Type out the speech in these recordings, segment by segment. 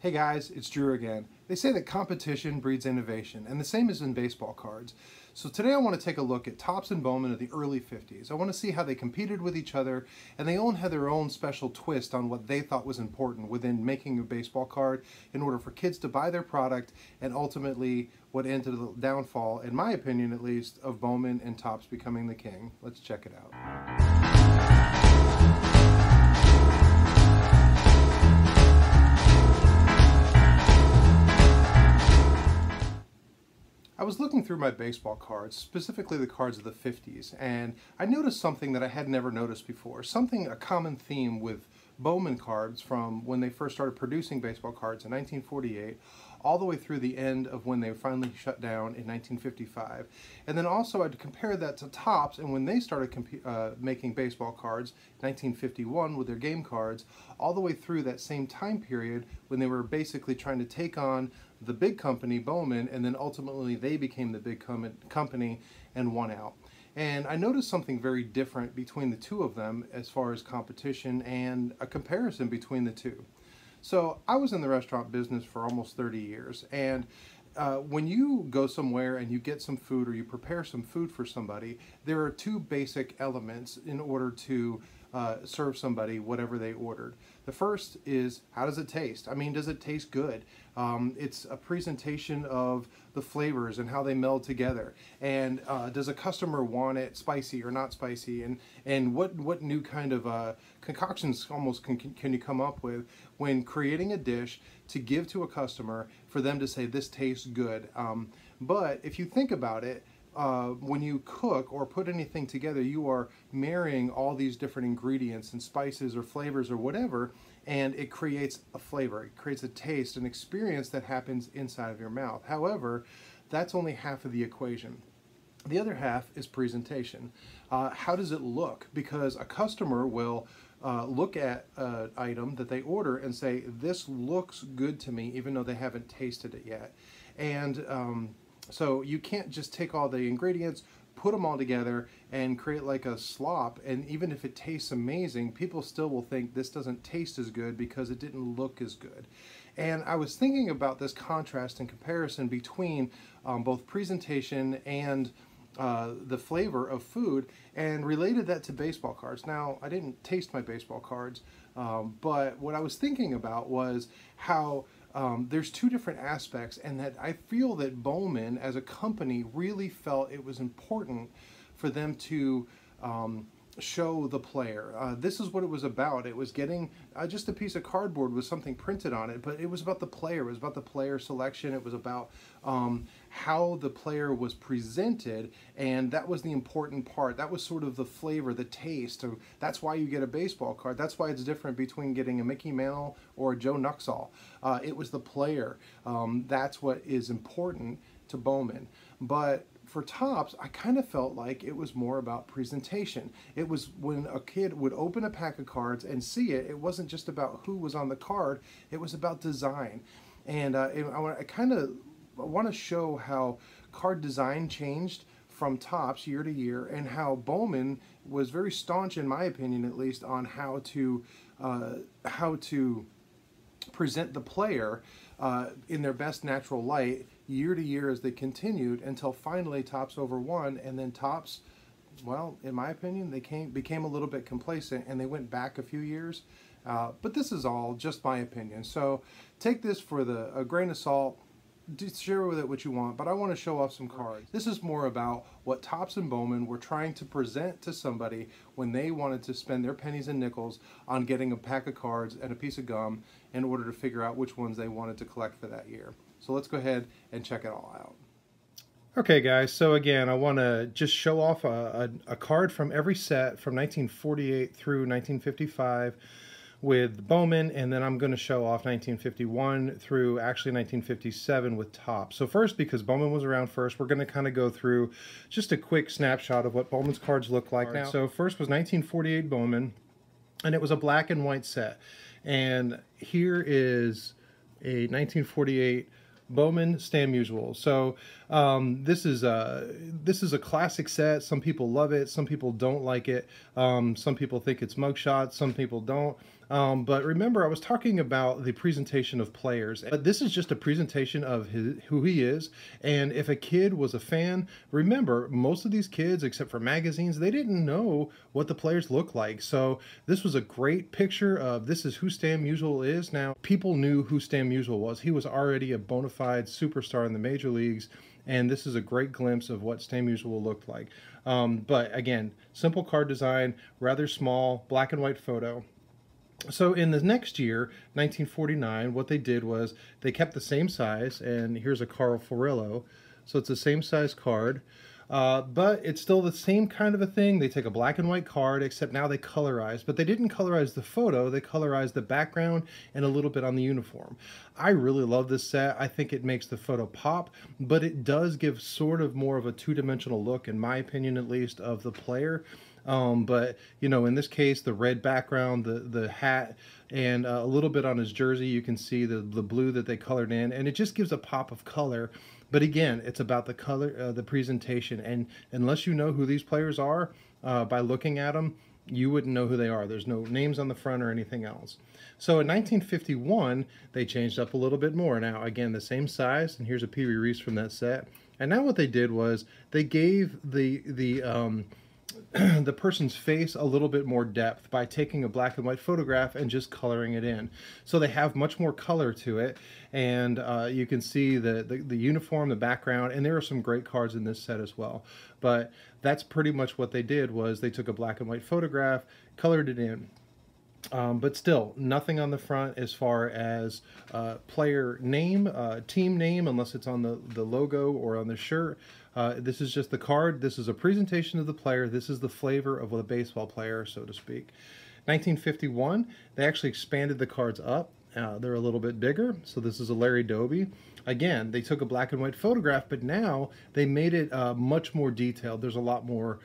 Hey guys, it's Drew again. They say that competition breeds innovation, and the same is in baseball cards. So today I want to take a look at Topps and Bowman of the early 50s. I want to see how they competed with each other, and they all had their own special twist on what they thought was important within making a baseball card in order for kids to buy their product, and ultimately what ended the downfall, in my opinion at least, of Bowman and Topps becoming the king. Let's check it out. I was looking through my baseball cards, specifically the cards of the 50s, and I noticed something that I had never noticed before. A common theme with Bowman cards from when they first started producing baseball cards in 1948 all the way through the end of when they finally shut down in 1955. And then also I'd compare that to Topps and when they started making baseball cards, 1951 with their game cards, all the way through that same time period when they were basically trying to take on the big company, Bowman, and then ultimately they became the big company and won out. And I noticed something very different between the two of them as far as competition and a comparison between the two. So I was in the restaurant business for almost 30 years, and when you go somewhere and you get some food or you prepare some food for somebody, there are two basic elements in order to serve somebody whatever they ordered. The first is, how does it taste? I mean, does it taste good? It's a presentation of the flavors and how they meld together. And does a customer want it spicy or not spicy? And what new kind of concoctions almost can you come up with when creating a dish to give to a customer for them to say, this tastes good? But if you think about it, when you cook or put anything together, you are marrying all these different ingredients and spices or flavors or whatever, and it creates a flavor, it creates a taste, an experience that happens inside of your mouth. However, that's only half of the equation. The other half is presentation. How does it look? Because a customer will look at an item that they order and say, this looks good to me, even though they haven't tasted it yet. And so you can't just take all the ingredients, put them all together, and create like a slop, and even if it tastes amazing, people still will think this doesn't taste as good because it didn't look as good. And I was thinking about this contrast and comparison between both presentation and the flavor of food, and related that to baseball cards. Now, I didn't taste my baseball cards, but what I was thinking about was how there's two different aspects, and that I feel that Bowman as a company really felt it was important for them to show the player. This is what it was about. It was getting just a piece of cardboard with something printed on it, but it was about the player. It was about the player selection. It was about how the player was presented, and that was the important part. That was sort of the flavor, the taste. That's why you get a baseball card. That's why it's different between getting a Mickey Mantle or a Joe Nuxhall. It was the player. That's what is important to Bowman. But for Topps, I kind of felt like it was more about presentation. It was when a kid would open a pack of cards and see it, it wasn't just about who was on the card, it was about design. And I want to show how card design changed from Topps year to year, and how Bowman was very staunch, in my opinion at least, on how to present the player in their best natural light year to year as they continued, until finally Topps overwon. And then Topps, well, in my opinion, they became a little bit complacent and they went back a few years. But this is all just my opinion, so take this for a grain of salt. Share with it what you want, but I want to show off some cards. This is more about what Topps and Bowman were trying to present to somebody when they wanted to spend their pennies and nickels on getting a pack of cards and a piece of gum in order to figure out which ones they wanted to collect for that year. So let's go ahead and check it all out. Okay guys, so again, I want to just show off a card from every set from 1948 through 1955 with Bowman, and then I'm going to show off 1951 through actually 1957 with Topps. So first, because Bowman was around first, we're going to kind of go through just a quick snapshot of what Bowman's cards look like now. So first was 1948 Bowman, and it was a black and white set. And here is a 1948 Bowman Stan Musial. So this is a classic set. Some people love it, some people don't like it. Some people think it's mugshot, some people don't. But remember, I was talking about the presentation of players. But this is just a presentation of who he is. And if a kid was a fan, remember, most of these kids, except for magazines, they didn't know what the players look like. So this was a great picture of this is who Stan Musial is. Now, people knew who Stan Musial was. He was already a bona fide superstar in the major leagues. And this is a great glimpse of what Stan Musial looked like. But again, simple card design, rather small, black and white photo. So in the next year, 1949, what they did was they kept the same size, and here's a Carl Furillo. So it's the same size card, but it's still the same kind of a thing. They take a black and white card, except now they colorize. But they didn't colorize the photo, they colorized the background and a little bit on the uniform. I really love this set. I think it makes the photo pop, but it does give sort of more of a two-dimensional look, in my opinion at least, of the player. But, you know, in this case, the red background, the hat, and a little bit on his jersey, you can see the blue that they colored in, and it just gives a pop of color. But again, it's about the color, the presentation, and unless you know who these players are by looking at them, you wouldn't know who they are. There's no names on the front or anything else. So in 1951, they changed up a little bit more. Now, again, the same size, and here's a Pee Wee Reese from that set. And now what they did was they gave the person's face a little bit more depth by taking a black and white photograph and just coloring it in. So they have much more color to it, and you can see the uniform, the background, and there are some great cards in this set as well. But that's pretty much what they did, was they took a black and white photograph, colored it in. But still, nothing on the front as far as player name, team name, unless it's on the logo or on the shirt. This is just the card. This is a presentation of the player. This is the flavor of a baseball player, so to speak. 1951, they actually expanded the cards up. They're a little bit bigger. So this is a Larry Doby. Again, they took a black and white photograph, but now they made it much more detailed. There's a lot more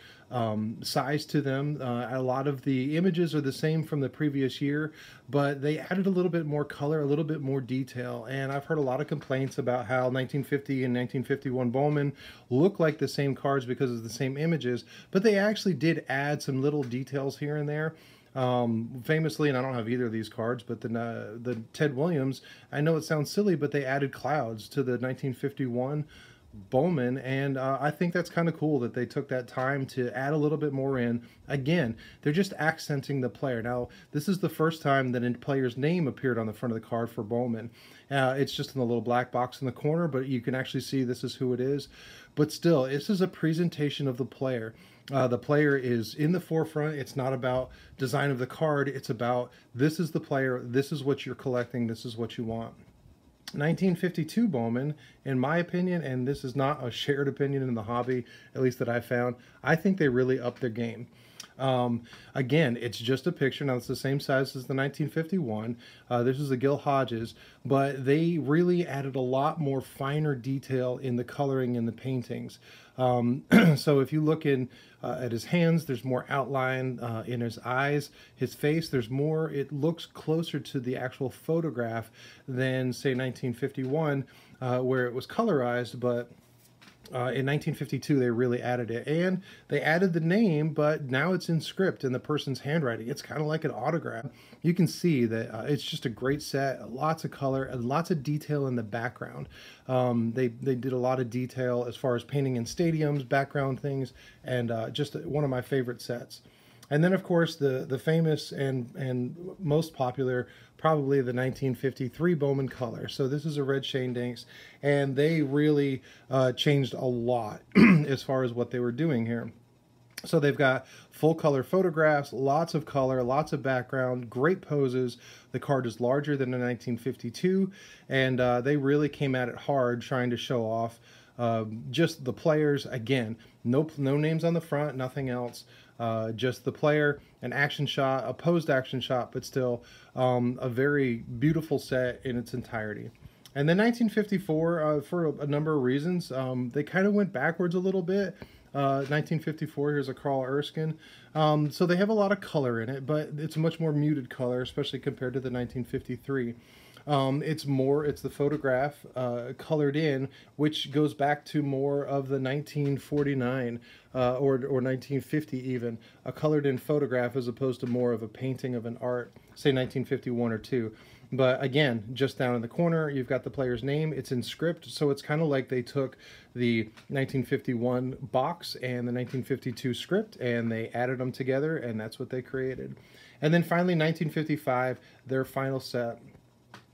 size to them. A lot of the images are the same from the previous year, but they added a little bit more color, a little bit more detail. And I've heard a lot of complaints about how 1950 and 1951 Bowman look like the same cards because of the same images, but they actually did add some little details here and there. Famously, and I don't have either of these cards, but the Ted Williams, I know it sounds silly, but they added clouds to the 1951 Bowman, and I think that's kind of cool that they took that time to add a little bit more in. Again, they're just accenting the player. Now, this is the first time that a player's name appeared on the front of the card for Bowman. It's just in the little black box in the corner, but you can actually see this is who it is. But still, this is a presentation of the player. The player is in the forefront. It's not about design of the card. It's about this is the player. This is what you're collecting. This is what you want. 1952 Bowman, in my opinion, and this is not a shared opinion in the hobby, at least that I found, I think they really upped their game. Again, it's just a picture. Now, it's the same size as the 1951. This is the Gil Hodges, but they really added a lot more finer detail in the coloring in the paintings. So if you look at his hands, there's more outline in his eyes. His face, there's more. It looks closer to the actual photograph than, say, 1951, where it was colorized, but in 1952, they really added it, and they added the name, but now it's in script in the person's handwriting. It's kind of like an autograph. You can see that it's just a great set, lots of color, and lots of detail in the background. They did a lot of detail as far as painting in stadiums, background things, and just one of my favorite sets. And then, of course, the famous and most popular, probably the 1953 Bowman color. So this is a red Shane Dinks, and they really changed a lot as far as what they were doing here. So they've got full color photographs, lots of color, lots of background, great poses. The card is larger than the 1952, and they really came at it hard trying to show off just the players. Again, no names on the front, nothing else. Just the player, an action shot, a posed action shot, but still a very beautiful set in its entirety. And then 1954, for a number of reasons, they kind of went backwards a little bit. 1954, here's a Carl Erskine. So they have a lot of color in it, but it's a much more muted color, especially compared to the 1953. It's the photograph colored in, which goes back to more of the 1949 or 1950 even, a colored in photograph as opposed to more of a painting of an art, say 1951 or 2. But again, just down in the corner, you've got the player's name. It's in script, so it's kind of like they took the 1951 box and the 1952 script, and they added them together, and that's what they created. And then finally, 1955, their final set.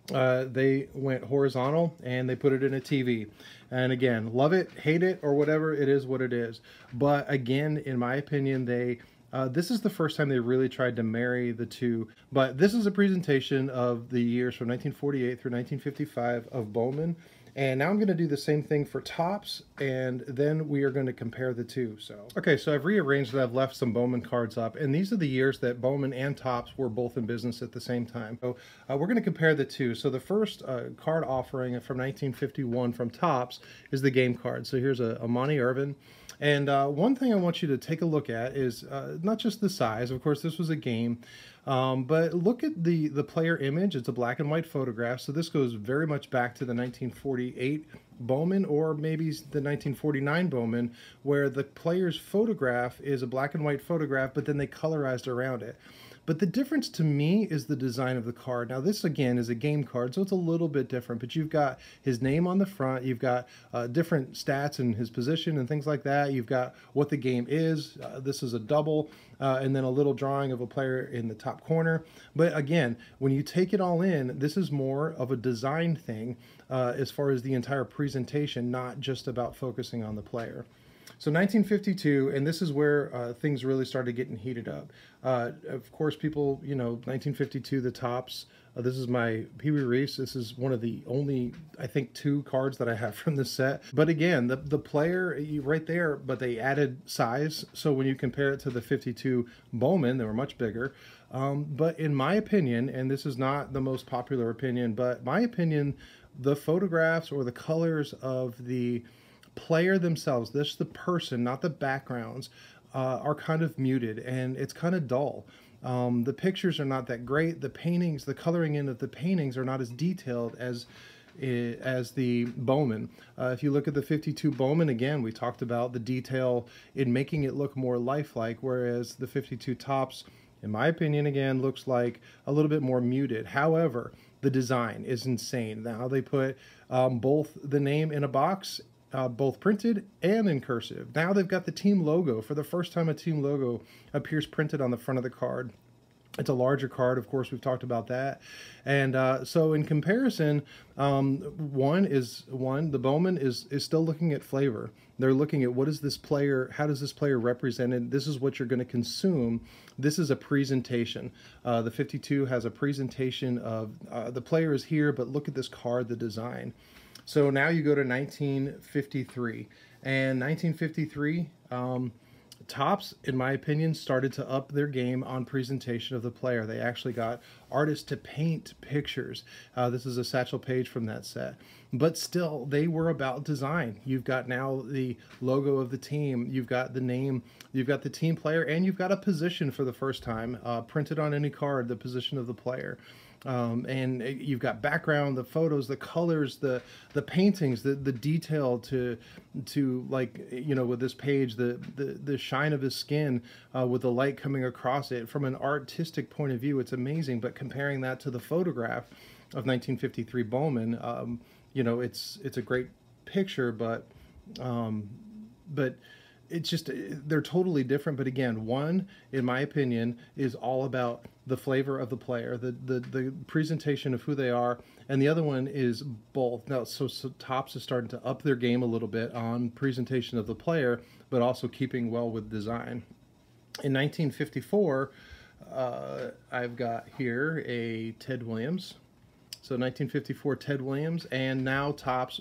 They went horizontal and they put it in a TV. And again, love it, hate it, or whatever, it is what it is. But again, in my opinion, this is the first time they really tried to marry the two. But this is a presentation of the years from 1948 through 1955 of Bowman. And now I'm going to do the same thing for Topps, and then we are going to compare the two. Okay, so I've rearranged it. I've left some Bowman cards up, and these are the years that Bowman and Topps were both in business at the same time. So we're going to compare the two. So the first card offering from 1951 from Topps is the game card. So here's a Monty Irvin. And one thing I want you to take a look at is not just the size. Of course, this was a game. But look at the player image. It's a black and white photograph. So this goes very much back to the 1948 Bowman, or maybe the 1949 Bowman, where the player's photograph is a black and white photograph, but then they colorized around it. But the difference to me is the design of the card. Now this again is a game card, so it's a little bit different, but you've got his name on the front, you've got different stats and his position and things like that. You've got what the game is. This is a double, and then a little drawing of a player in the top corner. But again, when you take it all in, this is more of a design thing as far as the entire presentation, not just about focusing on the player. So 1952, and this is where things really started getting heated up. Of course, people, 1952, the Topps. This is my Pee Wee Reese. This is one of the only, I think, 2 cards that I have from this set. But again, the player right there, but they added size. So when you compare it to the 52 Bowman, they were much bigger. But in my opinion, and this is not the most popular opinion, but my opinion, the photographs or the colors of the player themselves, this the person, not the backgrounds, are kind of muted, and it's kind of dull. The pictures are not that great. The paintings, the coloring in of the paintings are not as detailed as the Bowman. If you look at the 52 Bowman, again, we talked about the detail in making it look more lifelike, whereas the 52 Topps, in my opinion, again, looks like a little bit more muted. However, the design is insane. Now they put both the name in a box, both printed and in cursive. Now they've got the team logo. For the first time, a team logo appears printed on the front of the card. It's a larger card, of course, we've talked about that. And so in comparison, the Bowman is still looking at flavor. They're looking at what is this player, how does this player represented? This is what you're going to consume. This is a presentation. The 52 has a presentation of the player is here, but look at this card, the design. So now you go to 1953, and 1953, Topps, in my opinion, started to up their game on presentation of the player. They actually got artists to paint pictures. This is a Satchel Paige from that set. But still, they were about design. You've got now the logo of the team, you've got the name, you've got the team player, and you've got a position for the first time, printed on any card, the position of the player. And you've got background, the photos, the colors, the paintings, the detail to like, with this page, the shine of his skin with the light coming across it. From an artistic point of view, it's amazing. But comparing that to the photograph of 1953 Bowman, it's a great picture, but it's just, they're totally different. But again, one, in my opinion, is all about the flavor of the player, the presentation of who they are, and the other one is both. Now, so Topps is starting to up their game a little bit on presentation of the player, but also keeping well with design. In 1954, I've got here a Ted Williams. So 1954 Ted Williams, and now Topps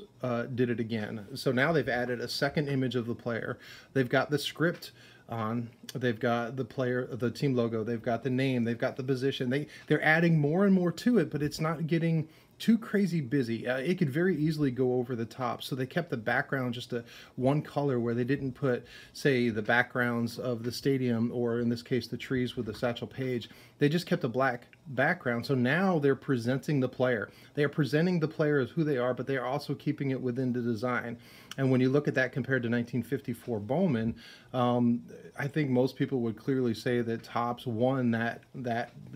did it again. So now they've added a second image of the player. They've got the script on, they've got the player, the team logo, they've got the name, they've got the position. They're adding more and more to it, but it's not getting too crazy busy. It could very easily go over the top. So they kept the background just one color, where they didn't put, say, the backgrounds of the stadium, or in this case, the trees with the Satchel Paige. They just kept a black background. So now they're presenting the player. They are presenting the player as who they are, but they are also keeping it within the design. And when you look at that compared to 1954 Bowman, I think most people would clearly say that Topps won that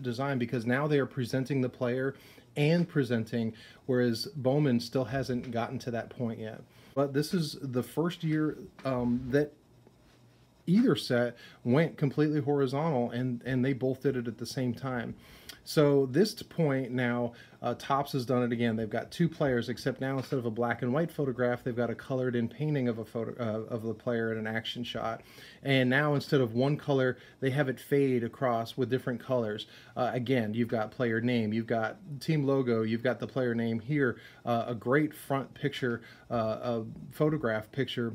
design, because now they are presenting the player and presenting, whereas Bowman still hasn't gotten to that point yet. But this is the first year that either set went completely horizontal, and they both did it at the same time. So this point now, Topps has done it again. They've got two players, except now instead of a black and white photograph, they've got a colored in painting of a photo of the player in an action shot. And now instead of one color, they have it fade across with different colors. Again, you've got player name, you've got team logo, you've got the player name here, a great front picture, a photograph picture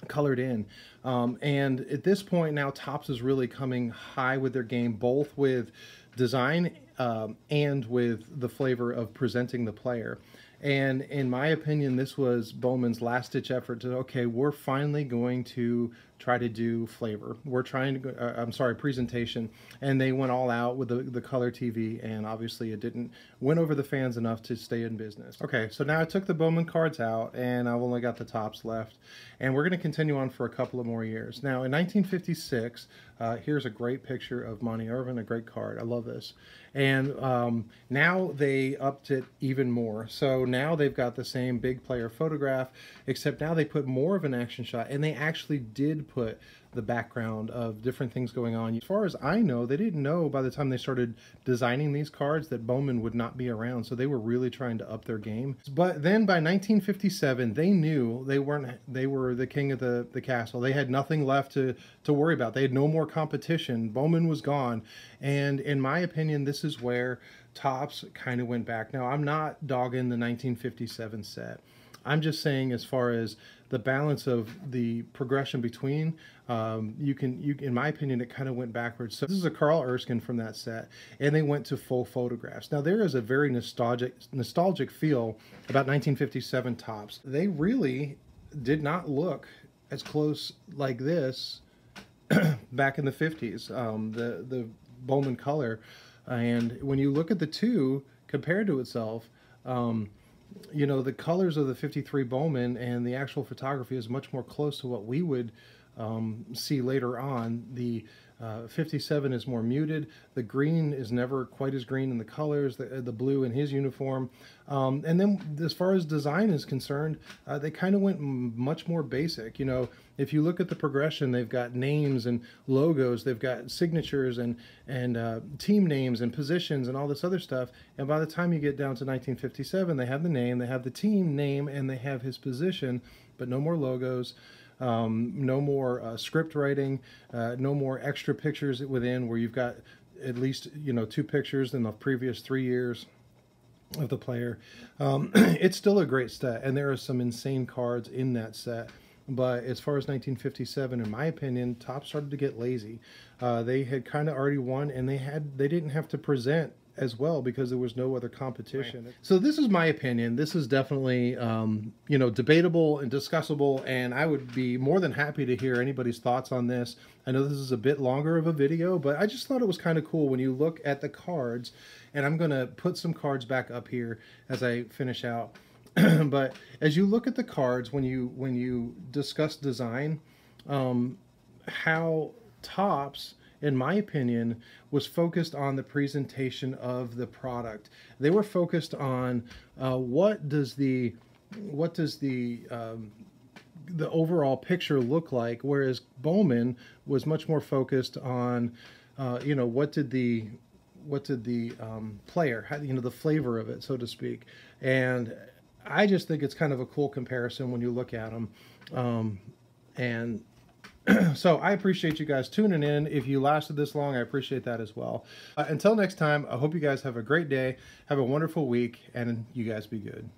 colored in. And at this point now, Topps is really coming high with their game, both with design and with the flavor of presenting the player. And in my opinion, this was Bowman's last-ditch effort to, okay, we're finally going to try to do flavor. We're trying to go, presentation. And they went all out with the color TV, and obviously it didn't win over the fans enough to stay in business. Okay, so now I took the Bowman cards out, and I've only got the Topps left. And we're going to continue on for a couple of more years. Now, in 1956, here's a great picture of Monty Irvin, a great card. I love this. And now they upped it even more. So now they've got the same big player photograph, except now they put more of an action shot, and they actually did put the background of different things going on. As far as I know, they didn't know by the time they started designing these cards that Bowman would not be around, so they were really trying to up their game. But then by 1957, they knew they were the king of the castle. They had nothing left to worry about. They had no more competition. Bowman was gone, and in my opinion, this is where Topps kind of went back. Now, I'm not dogging the 1957 set. I'm just saying, as far as the balance of the progression between, in my opinion, it kind of went backwards. So this is a Carl Erskine from that set, and they went to full photographs. Now, there is a very nostalgic feel about 1957 Topps. They really did not look as close like this back in the 50s, the Bowman color. And when you look at the two compared to itself, you know, the colors of the 53 Bowman and the actual photography is much more close to what we would see later on. The 57 is more muted. The green is never quite as green in the colors, the blue in his uniform. And then as far as design is concerned, they kind of went much more basic. You know, if you look at the progression, they've got names and logos, they've got signatures and team names and positions and all this other stuff. And by the time you get down to 1957, they have the name, they have the team name, and they have his position, but no more logos. No more script writing, no more extra pictures within, where you've got at least, you know, 2 pictures in the previous 3 years of the player. It's still a great set, and there are some insane cards in that set. But as far as 1957, in my opinion, Topps started to get lazy. They had kind of already won, and they didn't have to present as well because there was no other competition. Right. So this is my opinion. This is definitely, you know, debatable and discussable, and I would be more than happy to hear anybody's thoughts on this. I know this is a bit longer of a video, but I just thought it was kind of cool when you look at the cards, and I'm going to put some cards back up here as I finish out. But as you look at the cards, when you discuss design, how Topps, in my opinion, was focused on the presentation of the product. They were focused on what does the overall picture look like, whereas Bowman was much more focused on, you know, what did the player, you know, the flavor of it, so to speak. And I just think it's kind of a cool comparison when you look at them. And so I appreciate you guys tuning in. If you lasted this long, I appreciate that as well. Until next time, I hope you guys have a great day, have a wonderful week, and you guys be good.